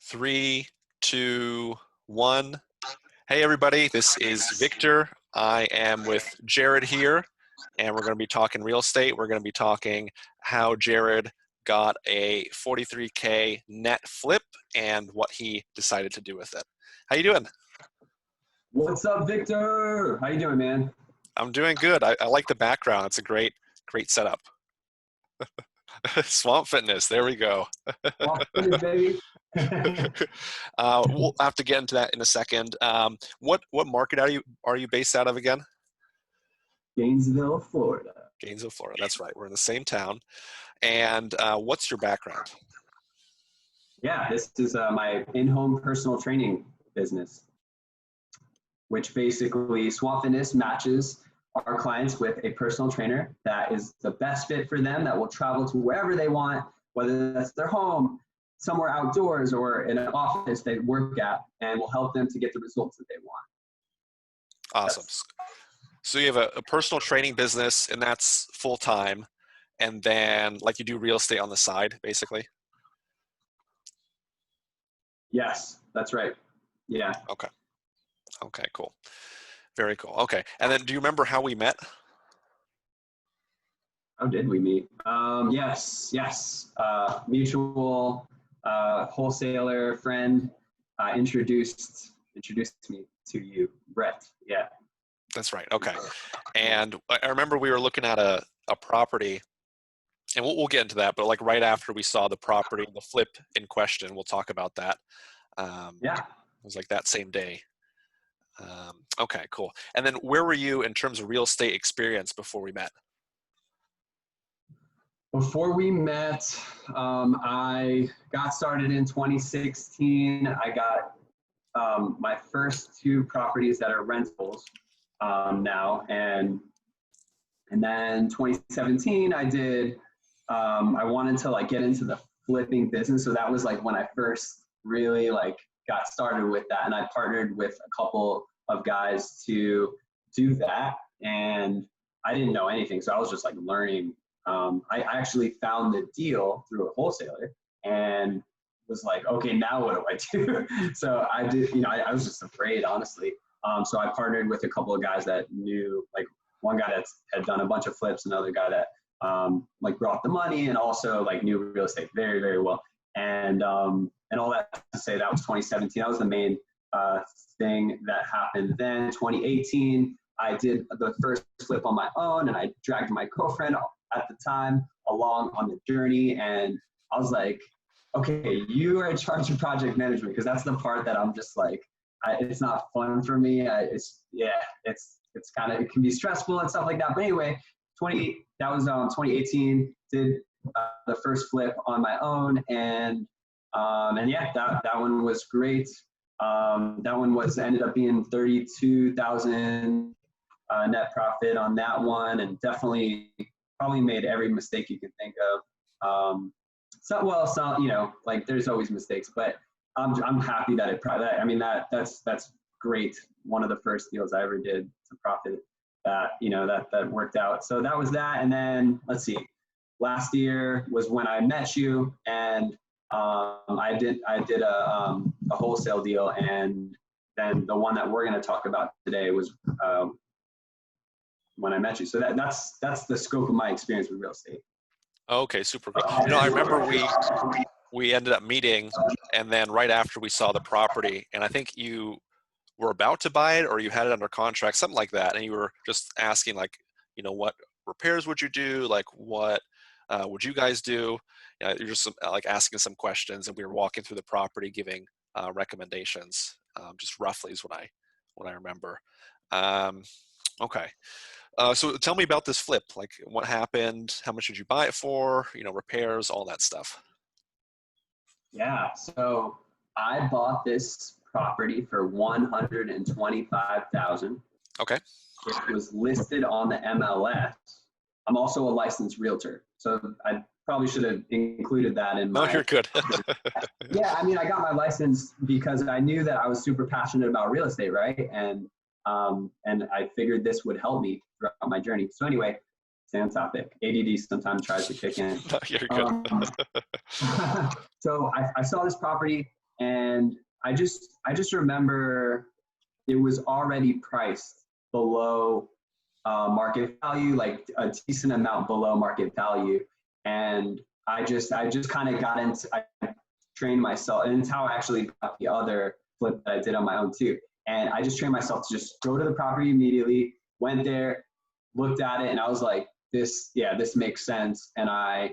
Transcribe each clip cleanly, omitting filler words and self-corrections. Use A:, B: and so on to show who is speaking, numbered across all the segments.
A: Three, two, one. Hey everybody, this is Victor. I am with Jared here, and we're going to be talking real estate. We're going to be talking how Jared got a 43K net flip and what he decided to do with it. How you doing?
B: What's up, Victor? How you doing, man?
A: I'm doing good. I like the background. It's a great setup. Swamp Fitness, there we go.
B: Swamp Fitness, baby.
A: We'll have to get into that in a second. What market are you based out of again?
B: Gainesville, Florida.
A: Gainesville, Florida. That's right. We're in the same town. And what's your background?
B: Yeah, this is my in-home personal training business, which basically Swamp Fitness matches our clients with a personal trainer that is the best fit for them, that will travel to wherever they want, whether that's their home, somewhere outdoors, or in an office they work at, and will help them to get the results that they want.
A: Awesome. So you have a personal training business, and that's full-time, and then like you do real estate on the side, basically?
B: Yes, that's right. Yeah.
A: Okay. Okay, cool. Very cool. Okay. And then do you remember how we met?
B: How did we meet? Yes. Mutual wholesaler friend introduced me to you, Brett. Yeah.
A: That's right. Okay. And I remember we were looking at a property, and we'll get into that, but like right after we saw the property, the flip in question, we'll talk about that.
B: Yeah.
A: It was like that same day. Okay, cool. And then where were you in terms of real estate experience before we met?
B: Before we met, I got started in 2016. I got my first two properties that are rentals now. And then 2017, I did, I wanted to like get into the flipping business. So that was like when I first really like got started with that. And I partnered with a couple of guys to do that. And I didn't know anything. So I was just like learning. I actually found the deal through a wholesaler and was like, okay, now what do I do? So I did, I was just afraid, honestly. So I partnered with a couple of guys that knew, like one guy that had done a bunch of flips, another guy that like brought the money and also like knew real estate very, very well. And all that to say, that was 2017. That was the main thing that happened. Then 2018, I did the first flip on my own, and I dragged my girlfriend at the time along on the journey. And I was like, okay, you are in charge of project management, because that's the part that I'm just like, it's not fun for me. It's kind of, it can be stressful and stuff like that. But anyway, that was 2018. Did the first flip on my own, and yeah, that one was great. That one ended up being 32,000 net profit on that one, and definitely probably made every mistake you can think of. Like there's always mistakes, but I'm happy that that's great. One of the first deals I ever did to profit that worked out. So that was that. And then let's see, last year was when I met you, and I did a wholesale deal, and then the one that we're going to talk about today was when I met you. So that's the scope of my experience with real estate.
A: Okay, super cool. I remember we ended up meeting, and then right after we saw the property, and I think you were about to buy it or you had it under contract, something like that, and you were just asking like, what repairs would you do? Like what would you guys do? You're just like asking some questions, and we were walking through the property, giving recommendations. Just roughly is what I remember. Okay. So tell me about this flip. Like what happened? How much did you buy it for? Repairs, all that stuff.
B: Yeah. So I bought this property for $125,000.
A: Okay.
B: It was listed on the MLS. I'm also a licensed realtor, so I probably should have included that in my.
A: No, you're good.
B: Yeah, I got my license because I knew that I was super passionate about real estate, right? And I figured this would help me throughout my journey. So anyway, stay on topic. ADD sometimes tries to kick in.
A: No, you're good.
B: So I saw this property. And I just remember it was already priced below market value, like a decent amount below market value. And I just kind of got into, I trained myself, and it's how I actually got the other flip that I did on my own too. And I just trained myself to just go to the property immediately, went there, looked at it, and I was like, this makes sense. And I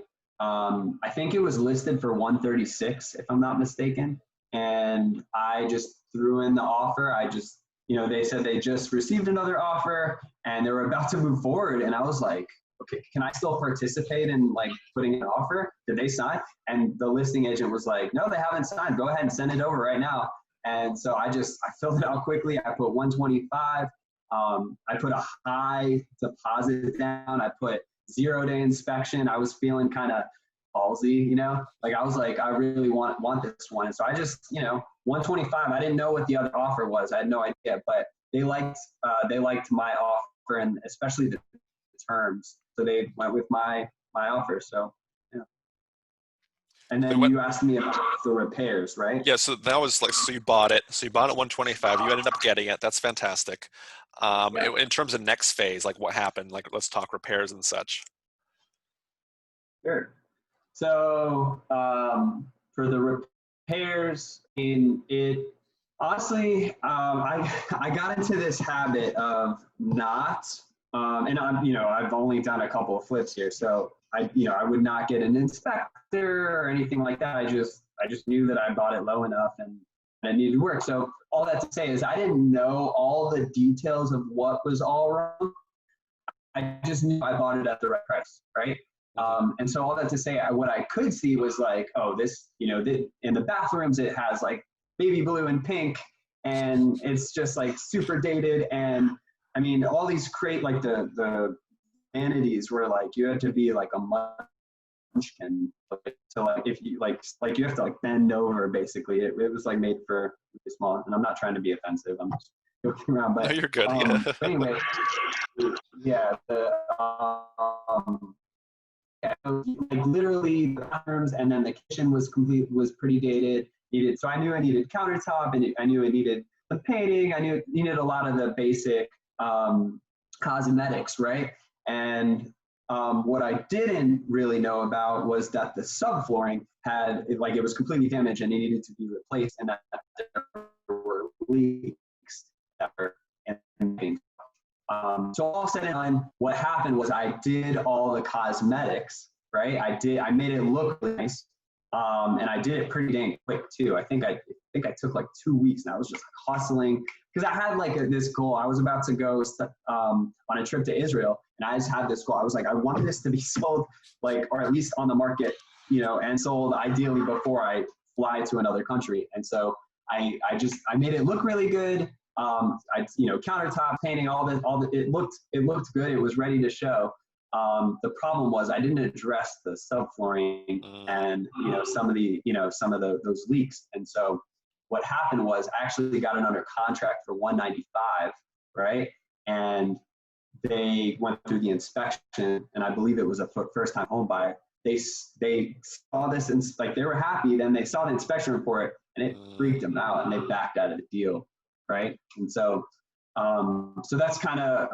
B: think it was listed for 136, if I'm not mistaken. And I just threw in the offer. They said they just received another offer and they were about to move forward. And I was like, okay, can I still participate in like putting an offer? Did they sign? And the listing agent was like, no, they haven't signed. Go ahead and send it over right now. And so I filled it out quickly. I put 125. I put a high deposit down. I put 0-day inspection. I was feeling kind of ballsy, like I was like, I really want this one. And so I just, 125, I didn't know what the other offer was. I had no idea, but they liked my offer, and especially the terms. So they went with my offer. So, yeah. And then you asked me about the repairs, right?
A: Yeah. So that was like, so you bought it. So you bought it 125. You ended up getting it. That's fantastic. In terms of next phase, like what happened? Like, let's talk repairs and such.
B: Sure. So for the repairs, honestly, I got into this habit of not, and I've only done a couple of flips here, so I would not get an inspector or anything like that. I just knew that I bought it low enough and it needed work. So all that to say is I didn't know all the details of what was all wrong. I just knew I bought it at the right price, right? And so all that to say, what I could see was like, oh, this, in the bathrooms, it has like baby blue and pink, and it's just like super dated. And I mean, all these like the vanities were like, you had to be like a munchkin to like, if you like you have to like bend over basically. It was like made for really small, and I'm not trying to be offensive. I'm just joking around, but
A: no, you're good.
B: Anyway, yeah, like literally the bathrooms, and then the kitchen was pretty dated. So I knew I needed countertop, and I knew it needed the painting. I knew it needed a lot of the basic cosmetics, right? And what I didn't really know about was that the subflooring it was completely damaged and it needed to be replaced, and that there were leaks that were in. So all said and done, what happened was I did all the cosmetics, right? I made it look really nice, and I did it pretty dang quick too. I think I took like 2 weeks, and I was just hustling because I had like this goal. I was about to go on a trip to Israel, and I just had this goal. I was like, I wanted this to be sold, like, or at least on the market, and sold ideally before I fly to another country. And so I made it look really good. Countertop painting, it looked good. It was ready to show. The problem was I didn't address the subflooring and some of those leaks. And so what happened was I actually got it under contract for 195, right? And they went through the inspection, and I believe it was a first-time home buyer. They saw this, and like they were happy. Then they saw the inspection report, and it freaked them out, and they backed out of the deal. Right. And so, so that's kind of,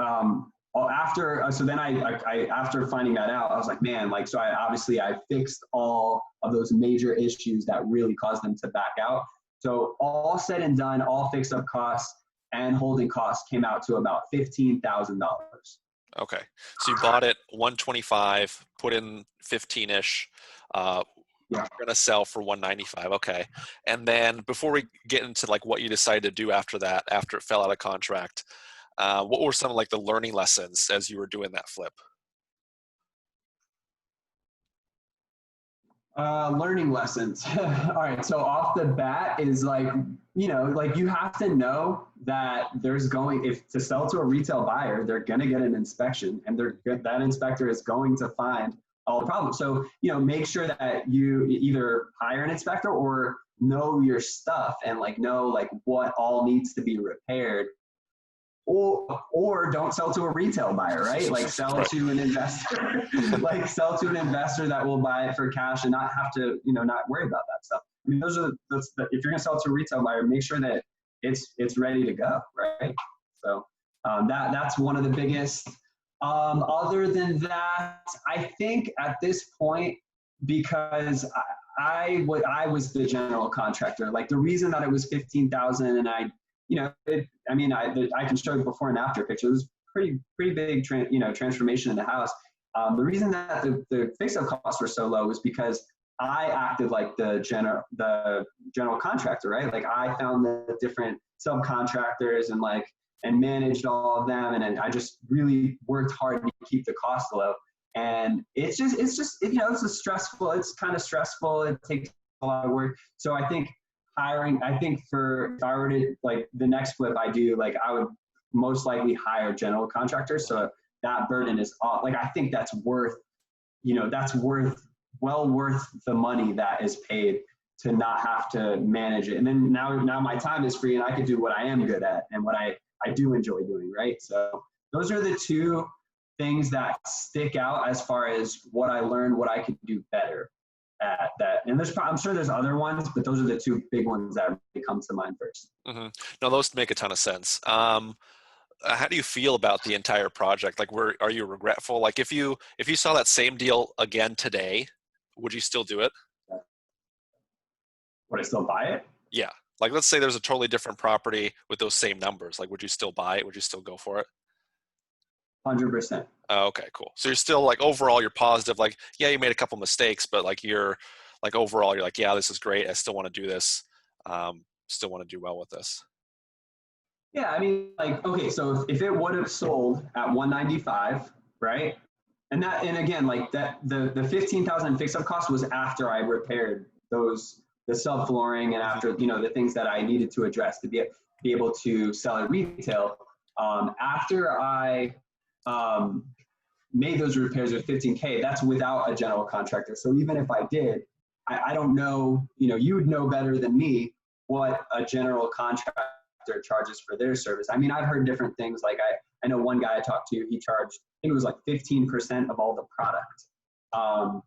B: so then after finding that out, I was like, man, like, so I fixed all of those major issues that really caused them to back out. So all said and done, all fixed up costs and holding costs came out to about $15,000.
A: Okay. So you bought it 125, put in 15-ish,
B: yeah.
A: We're going to sell for 195. Okay. And then before we get into like what you decided to do after that, after it fell out of contract, what were some of like the learning lessons as you were doing that flip?
B: Learning lessons. All right. So off the bat is like, like you have to know that if to sell to a retail buyer, they're going to get an inspection, and that inspector is going to find all the problems. So, make sure that you either hire an inspector or know your stuff and like know like what all needs to be repaired, or don't sell to a retail buyer, right? Like sell to an investor, like sell to an investor that will buy it for cash and not have to, not worry about that stuff. mean, if you're gonna sell it to a retail buyer, make sure that it's ready to go, right? So that's one of the biggest. Other than that, I think at this point, because I was the general contractor. Like the reason that it was 15,000, and I can show you before and after pictures. It was pretty big, transformation in the house. The reason that the fix-up costs were so low was because I acted like the general contractor, right? Like I found the different subcontractors and managed all of them, and I just really worked hard to keep the cost low. And it's just it's kind of stressful. It takes a lot of work. So I think if I were to, like, the next flip I do, like, I would most likely hire general contractors. So that burden is off. Like, I think that's worth well worth the money that is paid to not have to manage it. And then now my time is free and I can do what I am good at and what I do enjoy doing, right? So those are the two things that stick out as far as what I learned, what I could do better at that. And I'm sure there's other ones, but those are the two big ones that really come to mind first.
A: Mm-hmm. No, those make a ton of sense. How do you feel about the entire project? Like, are you regretful? Like, if you saw that same deal again today, would you still do it?
B: Would I still buy it?
A: Yeah. Like, let's say there's a totally different property with those same numbers. Like, would you still buy it? Would you still go for it?
B: 100%.
A: Oh, okay, cool. So you're still, like, overall, you're positive. Like, yeah, you made a couple mistakes, but like overall, you're like, yeah, this is great. I still want to do this. Still want to do well with this.
B: Yeah, I mean, like, okay, so if it would have sold at 195, right? And again, like the 15,000 fix-up cost was after I repaired the subflooring and after, the things that I needed to address to be able to sell at retail. After I made those repairs with $15K, that's without a general contractor. So even if I did, I don't know, you would know better than me what a general contractor charges for their service. I mean, I've heard different things. Like I know one guy I talked to, he charged, I think it was like 15% of all the product.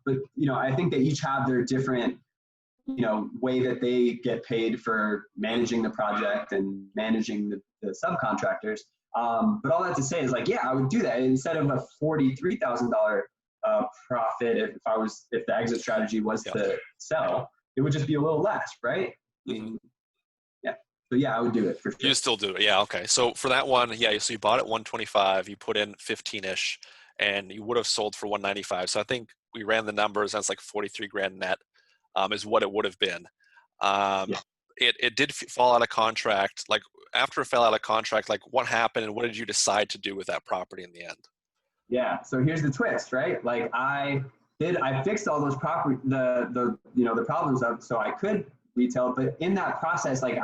B: But I think they each have their different, way that they get paid for managing the project and managing the subcontractors. But all that to say is, like, yeah, I would do that instead of a $43,000 profit. If the exit strategy was to sell, it would just be a little less, right?
A: Mm-hmm.
B: So yeah, I would do it for sure.
A: You still do it. Yeah. Okay. So for that one, yeah, so you bought it 125, you put in 15-ish, and you would have sold for 195. So I think we ran the numbers. That's like 43 grand net, is what it would have been. It did fall out of contract. Like, after it fell out of contract, like, what happened and what did you decide to do with that property in the end?
B: Yeah. So here's the twist, right? Like, I fixed all those the problems up so I could retail, but in that process, like,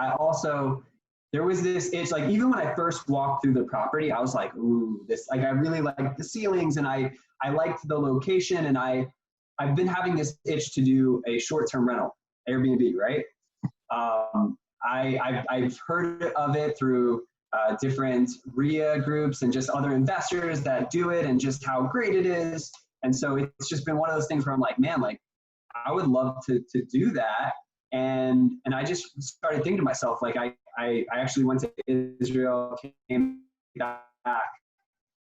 B: there was this itch. Like, even when I first walked through the property, I was like, ooh, I really like the ceilings, and I liked the location, and I've been having this itch to do a short-term rental, Airbnb, right? I've heard of it through different RIA groups and just other investors that do it, and just how great it is. And so it's just been one of those things where I'm like, man, like, I would love to do that. And I just started thinking to myself, like, I actually went to Israel, came back,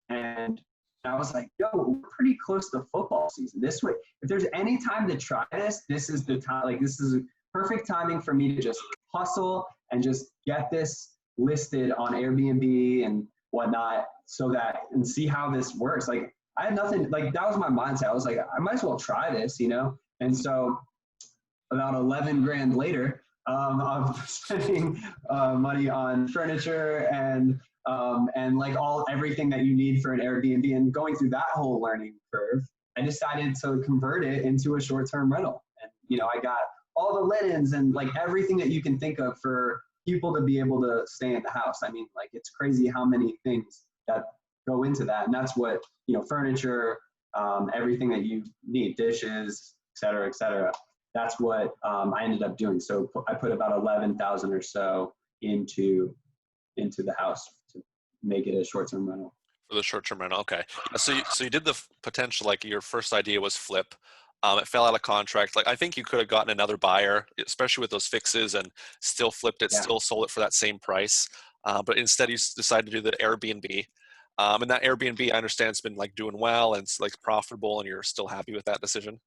B: and I was like, yo, we're pretty close to football season. This way, if there's any time to try this is the time. Like, this is perfect timing for me to just hustle and just get this listed on Airbnb and whatnot, and see how this works. Like, I had nothing, like, that was my mindset. I was like, I might as well try this, And so about 11 grand later, of spending money on furniture and like everything that you need for an Airbnb, and going through that whole learning curve, I decided to convert it into a short-term rental. And, I got all the linens and, like, everything that you can think of for people to be able to stay in the house. I mean, like, it's crazy how many things that go into that. And that's what, furniture, everything that you need, dishes, et cetera, that's what I ended up doing. So I put about 11,000 or so into the house to make it a short-term rental.
A: For the short-term rental, okay. So you did the potential, like, your first idea was flip. It fell out of contract. Like I think you could have gotten another buyer, especially with those fixes, and still flipped it,
B: Yeah.
A: still sold it for that same price. But instead, you decided to do the Airbnb. And that Airbnb, I understand, it's been like doing well and it's like profitable, and you're still happy with that decision.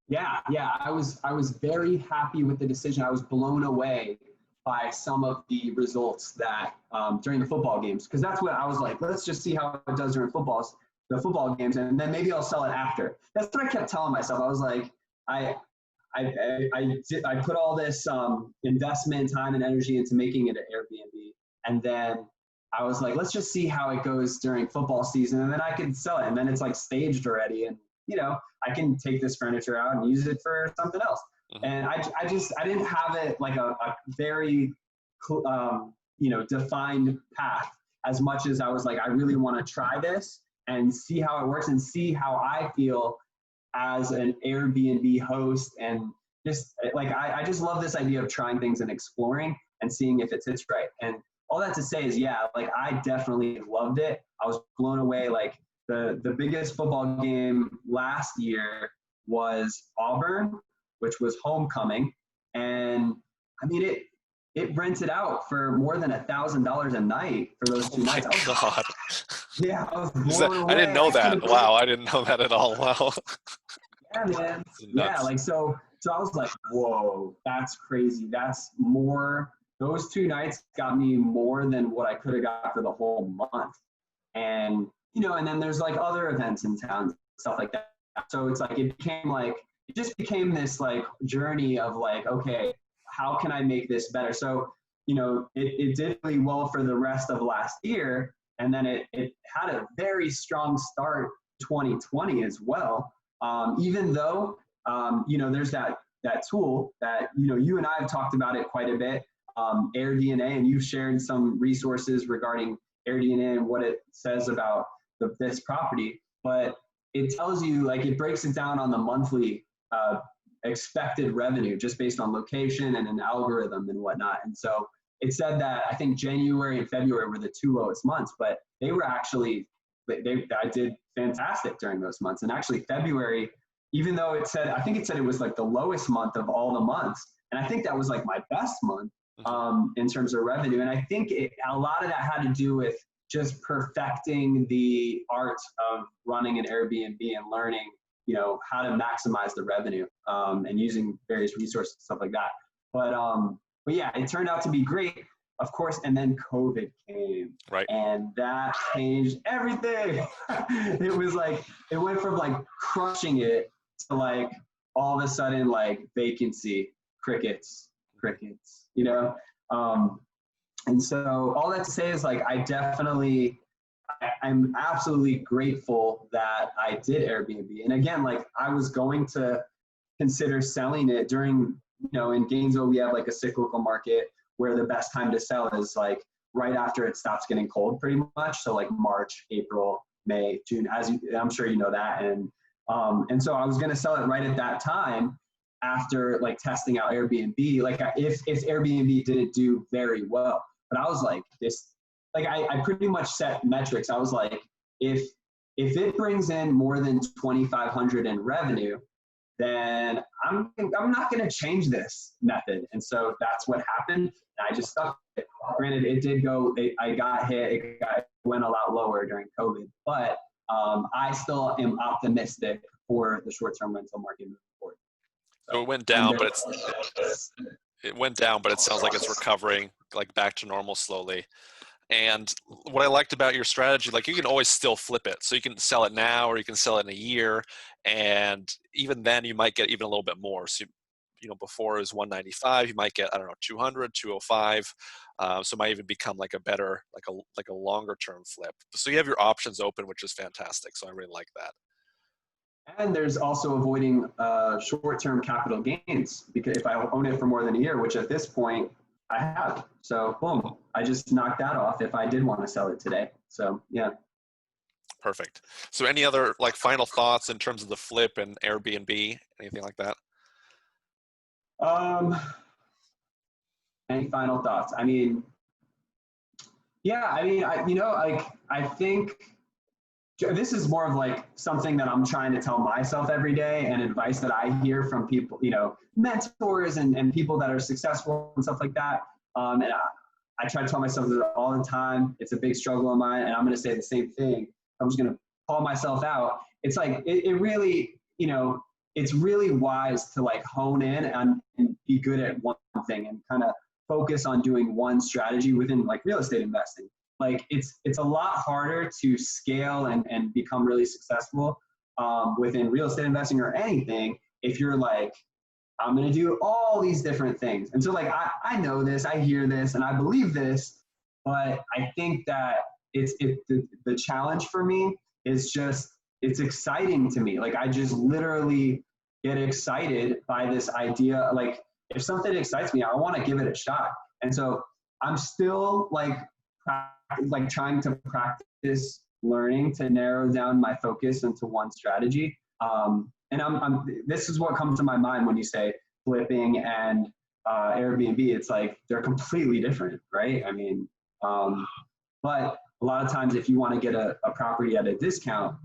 B: Yeah, yeah. I was very happy with the decision. I was blown away by some of the results that during the football games, because that's what I was like. Let's just see how it does during the football games, and then maybe I'll sell it after. That's what I kept telling myself. I was like, I put all this investment, time, and energy into making it an Airbnb, and then I was like, let's just see how it goes during football season, and then I can sell it, and then it's like staged already, and I can take this furniture out and use it for something else.
A: Mhm.
B: And I didn't have it like a very defined path, as much as I was like, I really want to try this and see how it works and see how I feel as an Airbnb host. And just like, I just love this idea of trying things and exploring and seeing if it fits right. And all that to say is, yeah, like I definitely loved it. I was blown away. Like the biggest football game last year was Auburn, which was homecoming. And I mean, it rented out for more than $1,000 a night for those
A: Oh
B: 2
A: my
B: nights.
A: God.
B: Yeah, I was blown
A: I didn't
B: away.
A: know
B: I
A: that.
B: couldn't believe
A: Wow, I didn't know that at all. Wow.
B: Yeah, man.
A: It's
B: Yeah,
A: nuts.
B: like so I was like, whoa, that's crazy. That's more, those 2 nights got me more than what I could have got for the whole month. And and then there's like other events in town, stuff like that. So it's like it just became this like journey of like, okay, how can I make this better? So, it did really well for the rest of last year. And then it had a very strong start 2020 as well. Even though, there's that tool that, you and I have talked about it quite a bit, AirDNA, and you've shared some resources regarding AirDNA and what it says about this property. But it tells you, like, it breaks it down on the monthly expected revenue just based on location and an algorithm and whatnot. And so it said that I think January and February were the 2 lowest months, but they were actually, I did fantastic during those months. And actually February, even though I think it said it was like the lowest month of all the months. And I think that was like my best month in terms of revenue. And I think a lot of that had to do with just perfecting the art of running an Airbnb and learning, how to maximize the revenue and using various resources, stuff like that. But yeah, it turned out to be great, of course. And then COVID came,
A: Right.
B: and that changed everything. It was like, it went from like crushing it to like all of a sudden like vacancy, crickets, and so all that to say is like, I'm absolutely grateful that I did Airbnb. And again, like I was going to consider selling it during, in Gainesville, we have like a cyclical market where the best time to sell is like right after it stops getting cold pretty much. So like March, April, May, June, I'm sure you know that. And so I was going to sell it right at that time after like testing out Airbnb, like if Airbnb didn't do very well. But I was like, I pretty much set metrics. I was like, if it brings in more than 2,500 in revenue, then I'm not going to change this method. And so that's what happened. And I just stuck with it. Granted, it did go, I got hit, it went a lot lower during COVID, but I still am optimistic for the short-term rental market moving forward.
A: So it went down, but it sounds like it's recovering like back to normal slowly. And what I liked about your strategy, like you can always still flip it. So you can sell it now or you can sell it in a year. And even then you might get even a little bit more. So, before it was 195, you might get, I don't know, 200, 205. So it might even become like a better, like a longer term flip. So you have your options open, which is fantastic. So I really like that.
B: And there's also avoiding short-term capital gains, because if I own it for more than a year, which at this point I have, so boom, I just knocked that off if I did want to sell it today. So yeah.
A: Perfect. So any other like final thoughts in terms of the flip and Airbnb, anything like that?
B: Any final thoughts? I mean, yeah, I mean, I think this is more of like something that I'm trying to tell myself every day, and advice that I hear from people, you know, mentors and people that are successful and stuff like that. And I try to tell myself that all the time. It's a big struggle of mine, and I'm going to say the same thing. I'm just going to call myself out. It's like, it really, you know, it's really wise to like hone in and be good at one thing and kind of focus on doing one strategy within like real estate investing. Like it's a lot harder to scale and become really successful within real estate investing or anything if you're like, I'm going to do all these different things. And so like, I know this, I hear this, and I believe this, but I think that the challenge for me is just, it's exciting to me. Like I just literally get excited by this idea. Like if something excites me, I want to give it a shot. And so I'm still like trying to practice learning to narrow down my focus into one strategy. And this is what comes to my mind when you say flipping and Airbnb. It's like they're completely different, right? I mean, but a lot of times if you want to get a property at a discount,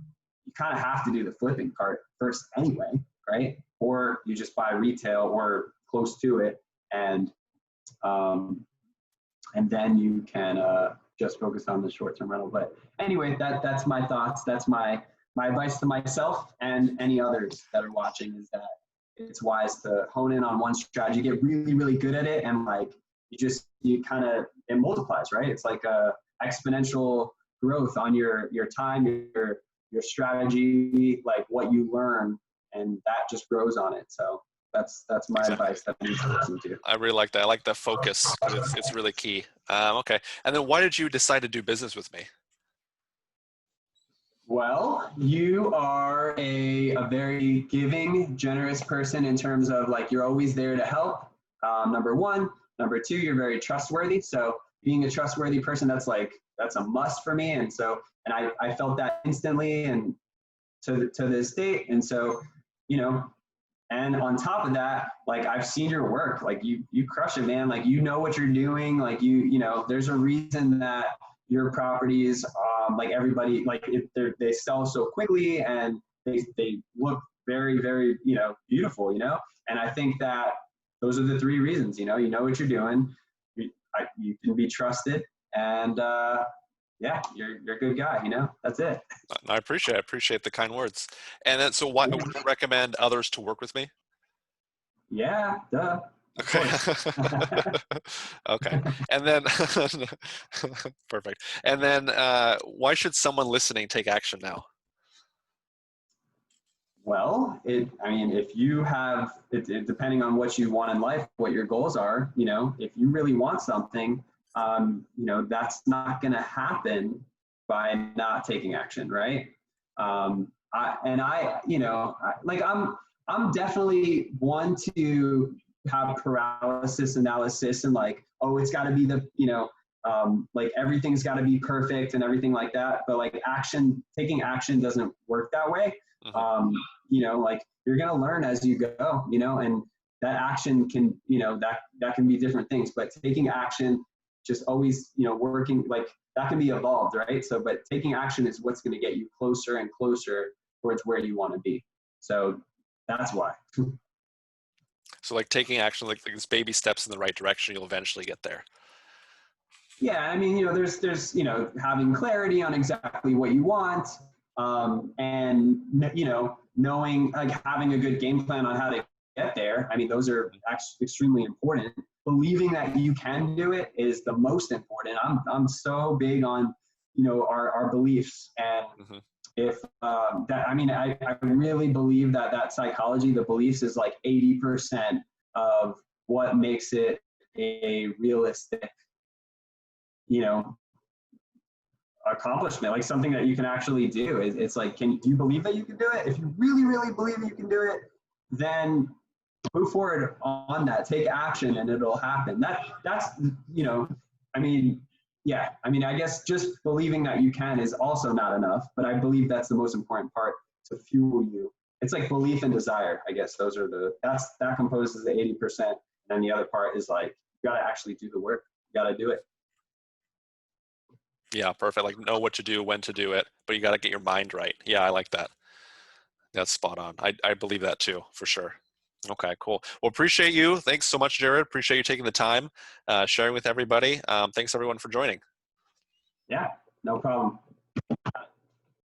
B: you kind of have to do the flipping part first anyway, right? Or you just buy retail or close to it, and then you can just focus on the short-term rental. But anyway, that's my thoughts. That's my advice to myself and any others that are watching, is that it's wise to hone in on one strategy, get really, really good at it, and like you kind of, it multiplies, right? It's like a exponential growth on your time, your strategy, like what you learn, and that just grows on it. So that's my advice that you need to listen to.
A: I really like that. I like the focus. It's really key. Okay. And then why did you decide to do business with me?
B: Well, you are a very giving, generous person in terms of like, you're always there to help. Number one. Number two, you're very trustworthy. So being a trustworthy person, that's a must for me. And so, and I felt that instantly and to this date. And so, you know, and on top of that, like I've seen your work, like you crush it, man. Like, you know what you're doing. Like you know, there's a reason that your properties, like everybody, like they sell so quickly, and they look very, very, you know, beautiful, you know? And I think that those are the three reasons. You know what you're doing, you can be trusted, and yeah, you're a good guy, you know? That's it.
A: I appreciate the kind words. And then, so why would you recommend others to work with me?
B: Yeah, duh.
A: Okay. Okay. And then, perfect. And then, why should someone listening take action now?
B: Well, I mean, if you have, depending on what you want in life, what your goals are, you know, if you really want something, you know, that's not going to happen by not taking action, right? You know, I'm definitely one to have paralysis analysis and like, oh, it's got to be you know, like everything's got to be perfect and everything like that. But like taking action doesn't work that way.
A: Mm-hmm.
B: You know, like you're going to learn as you go, you know, and that action can, you know, that can be different things, but taking action, just always, you know, working, like that can be evolved, right? So, but taking action is what's going to get you closer and closer towards where you want to be. So that's why.
A: So like taking action, like these baby steps in the right direction, you'll eventually get there.
B: Yeah. I mean, you know, there's, you know, having clarity on exactly what you want, and, you know, knowing, like having a good game plan on how to get there. I mean, those are actually extremely important. Believing that you can do it is the most important. I'm so big on, you know, our beliefs, and
A: Mm-hmm.
B: if that, I mean, I really believe that psychology, the beliefs, is like 80% of what makes it a realistic, you know, accomplishment, like something that you can actually do. It's like, do you believe that you can do it? If you really, really believe you can do it, then move forward on that, take action, and it'll happen. That's, you know, I mean, yeah, I mean, I guess just believing that you can is also not enough, but I believe that's the most important part to fuel you. It's like belief and desire. I guess those are that composes the 80%. And then the other part is like, you got to actually do the work. You got to do it.
A: Yeah, perfect. Like know what to do, when to do it, but you got to get your mind right. Yeah, I like that. That's spot on. I believe that too, for sure. Okay, cool. Well, appreciate you. Thanks so much, Jared. Appreciate you taking the time, sharing with everybody. Thanks everyone for joining.
B: Yeah, no problem.